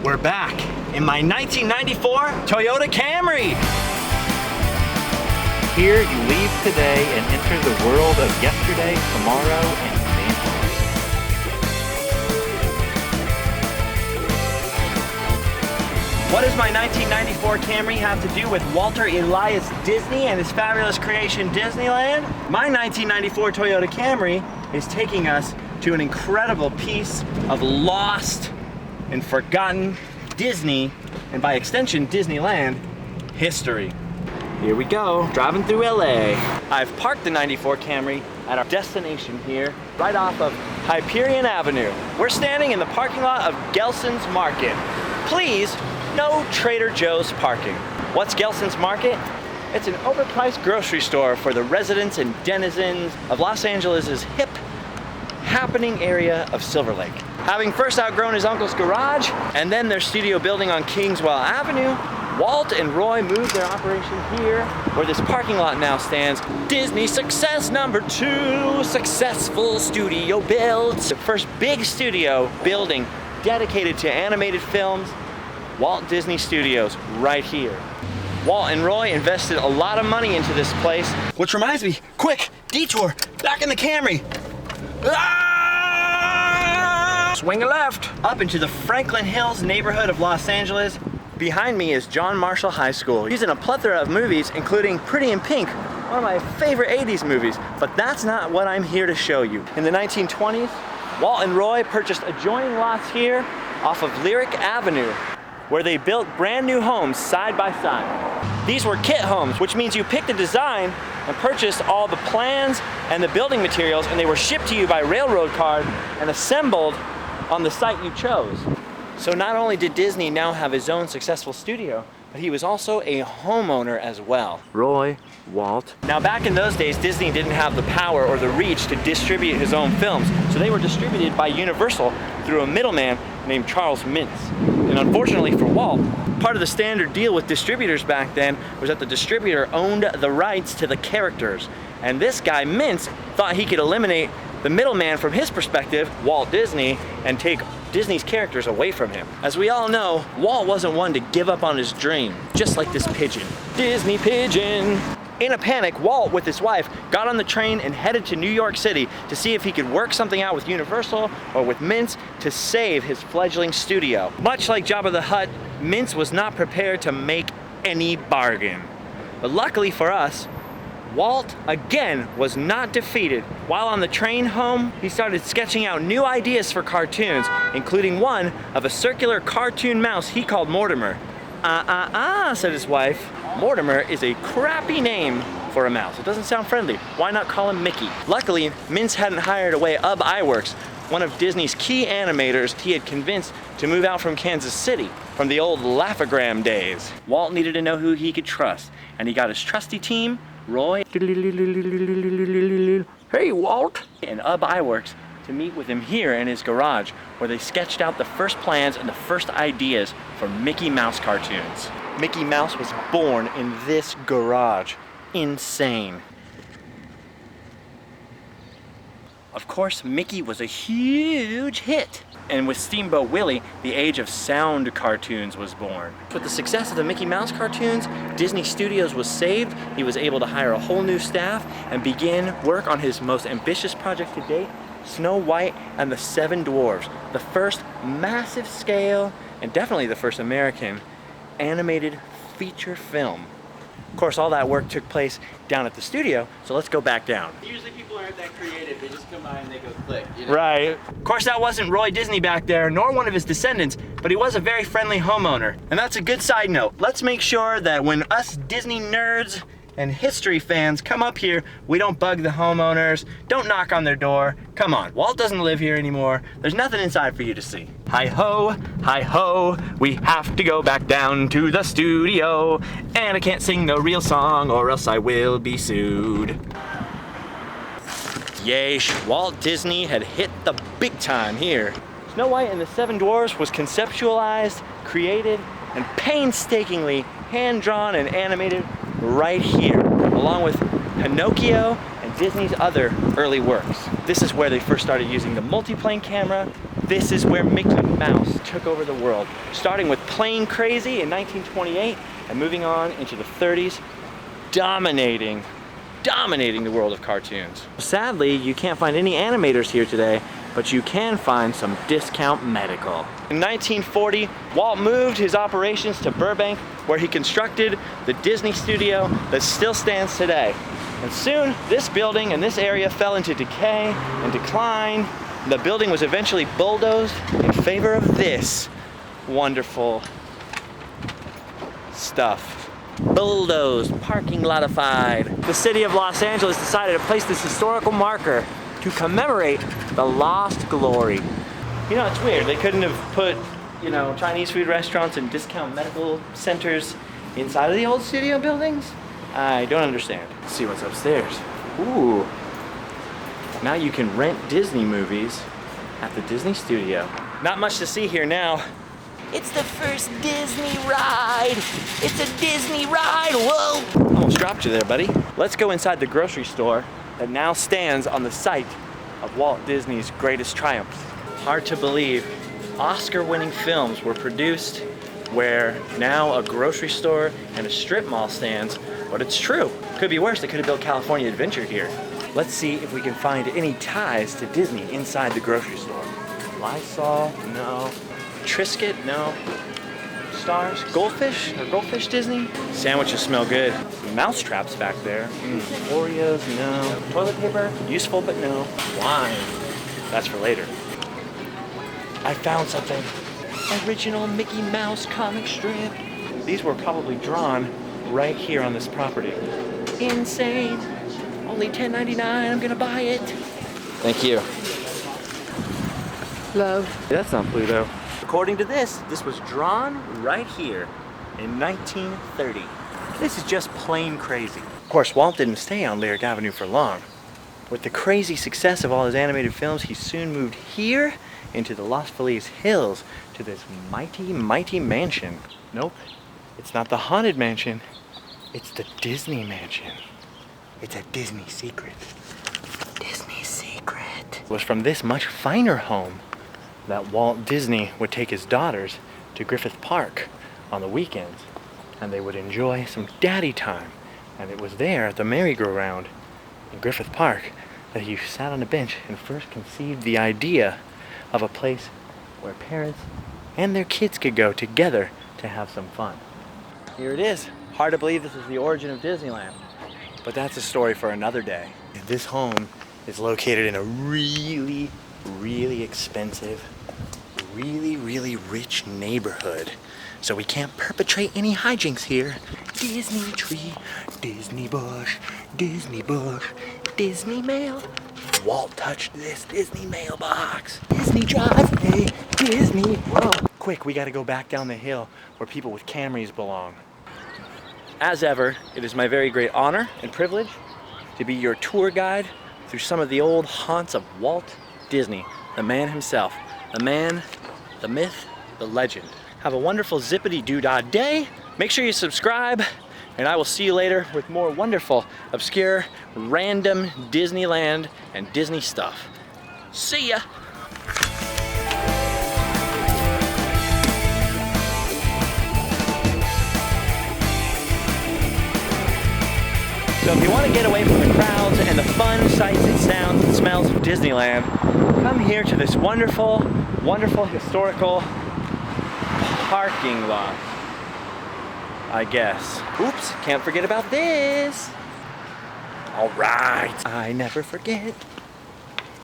We're back in my 1994 Toyota Camry. Here you leave today and enter the world of yesterday, tomorrow, and manhood. What does my 1994 Camry have to do with Walter Elias Disney and his fabulous creation Disneyland? My 1994 Toyota Camry is taking us to an incredible piece of lost and forgotten Disney, and by extension Disneyland, history. Here we go, driving through LA. I've parked the 94 Camry at our destination here, right off of Hyperion Avenue. We're standing in the parking lot of Gelson's Market. Please, no Trader Joe's parking. What's Gelson's Market? It's an overpriced grocery store for the residents and denizens of Los Angeles' hip, happening area of Silver Lake. Having first outgrown his uncle's garage and then their studio building on Kingswell Avenue, Walt and Roy moved their operation here, where this parking lot now stands. Disney success number 2, successful studio builds. The first big studio building dedicated to animated films, Walt Disney Studios, right here. Walt and Roy invested a lot of money into this place. Which reminds me, quick, detour, back in the Camry. Swing a left. Up into the Franklin Hills neighborhood of Los Angeles. Behind me is John Marshall High School. He's in a plethora of movies, including Pretty in Pink, one of my favorite 80s movies, but that's not what I'm here to show you. In the 1920s, Walt and Roy purchased adjoining lots here off of Lyric Avenue, where they built brand new homes side by side. These were kit homes, which means you picked a design and purchased all the plans and the building materials, and they were shipped to you by railroad card and assembled on the site you chose. So not only did Disney now have his own successful studio, but he was also a homeowner as well. Roy, Walt. Now back in those days, Disney didn't have the power or the reach to distribute his own films, so they were distributed by Universal through a middleman named Charles Mintz. And unfortunately for Walt, part of the standard deal with distributors back then was that the distributor owned the rights to the characters. And this guy, Mintz, thought he could eliminate the middleman from his perspective, Walt Disney, and take Disney's characters away from him. As we all know, Walt wasn't one to give up on his dream, just like this pigeon. Disney pigeon! In a panic, Walt, with his wife, got on the train and headed to New York City to see if he could work something out with Universal or with Mintz to save his fledgling studio. Much like Jabba the Hutt, Mintz was not prepared to make any bargain. But luckily for us, Walt, again, was not defeated. While on the train home, he started sketching out new ideas for cartoons, including one of a circular cartoon mouse he called Mortimer. Said his wife. Mortimer is a crappy name for a mouse. It doesn't sound friendly. Why not call him Mickey? Luckily, Mintz hadn't hired away Ub Iwerks, one of Disney's key animators he had convinced to move out from Kansas City from the old Laugh-O-Gram days. Walt needed to know who he could trust, and he got his trusty team, Roy, hey Walt, and Ub Iwerks to meet with him here in his garage, where they sketched out the first plans and the first ideas for Mickey Mouse cartoons. Mickey Mouse was born in this garage. Insane. Of course, Mickey was a huge hit. And with Steamboat Willie, the age of sound cartoons was born. With the success of the Mickey Mouse cartoons, Disney Studios was saved. He was able to hire a whole new staff and begin work on his most ambitious project to date, Snow White and the Seven Dwarfs, the first massive scale and definitely the first American animated feature film. Of course, all that work took place down at the studio, so let's go back down. Usually people aren't that creative, they just come by and they go click, you know? Right. Of course, that wasn't Roy Disney back there, nor one of his descendants, but he was a very friendly homeowner. And that's a good side note. Let's make sure that when us Disney nerds and history fans come up here, we don't bug the homeowners, don't knock on their door. Come on, Walt doesn't live here anymore. There's nothing inside for you to see. Hi-ho, we have to go back down to the studio. And I can't sing no real song or else I will be sued. Yeesh, Walt Disney had hit the big time here. Snow White and the Seven Dwarfs was conceptualized, created, and painstakingly hand-drawn and animated right here, along with Pinocchio and Disney's other early works. This is where they first started using the multiplane camera. this is where Mickey Mouse took over the world, starting with Plain Crazy in 1928 and moving on into the 30s, dominating the world of cartoons. Sadly, you can't find any animators here today, but you can find some discount medical. In 1940, Walt moved his operations to Burbank, where he constructed the Disney Studio that still stands today. And soon, this building and this area fell into decay and decline. The building was eventually bulldozed in favor of this wonderful stuff. Bulldozed, parking lotified. The city of Los Angeles decided to place this historical marker to commemorate the lost glory. You know, it's weird. They couldn't have put, you know, Chinese food restaurants and discount medical centers inside of the old studio buildings? I don't understand. Let's see what's upstairs. Ooh. Now you can rent Disney movies at the Disney Studio. Not much to see here now. It's the first Disney ride. It's a Disney ride, whoa. Almost dropped you there, buddy. Let's go inside the grocery store that now stands on the site of Walt Disney's greatest triumphs. Hard to believe, Oscar-winning films were produced where now a grocery store and a strip mall stands, but it's true. Could be worse, they could have built California Adventure here. Let's see if we can find any ties to Disney inside the grocery store. Lysol, no. Triscuit, no. Stars, goldfish, or goldfish Disney? Sandwiches smell good. Mouse traps back there. Oreos, no. Toilet paper, useful but no. Wine, that's for later. I found something. Original Mickey Mouse comic strip. These were probably drawn right here on this property. Insane. Only $10.99, I'm gonna buy it. Thank you. Love. That's not Pluto. According to this was drawn right here in 1930. This is just plain crazy. Of course, Walt didn't stay on Lyric Avenue for long. With the crazy success of all his animated films, he soon moved here into the Los Feliz Hills to this mighty, mighty mansion. Nope, it's not the Haunted Mansion, it's the Disney Mansion. It's a Disney secret. Disney secret. It was from this much finer home that Walt Disney would take his daughters to Griffith Park on the weekends, and they would enjoy some daddy time. And it was there at the merry-go-round in Griffith Park that he sat on a bench and first conceived the idea of a place where parents and their kids could go together to have some fun. Here it is. Hard to believe this is the origin of Disneyland, but that's a story for another day. This home is located in a really, really expensive, really, really rich neighborhood. So we can't perpetrate any hijinks here. Disney tree, Disney bush, Disney bush, Disney mail. Walt touched this Disney mailbox. Disney driveway, Disney, whoa. Quick, we gotta go back down the hill where people with Camrys belong. As ever, it is my very great honor and privilege to be your tour guide through some of the old haunts of Walt Disney, the man himself, the man, the myth, the legend. Have a wonderful zippity-doo-dah day. Make sure you subscribe, and I will see you later with more wonderful, obscure, random Disneyland and Disney stuff. See ya! So if you want to get away from the crowds and the fun sights and sounds and smells of Disneyland, come here to this wonderful, wonderful historical parking lot, I guess. Oops, can't forget about this. All right, I never forget.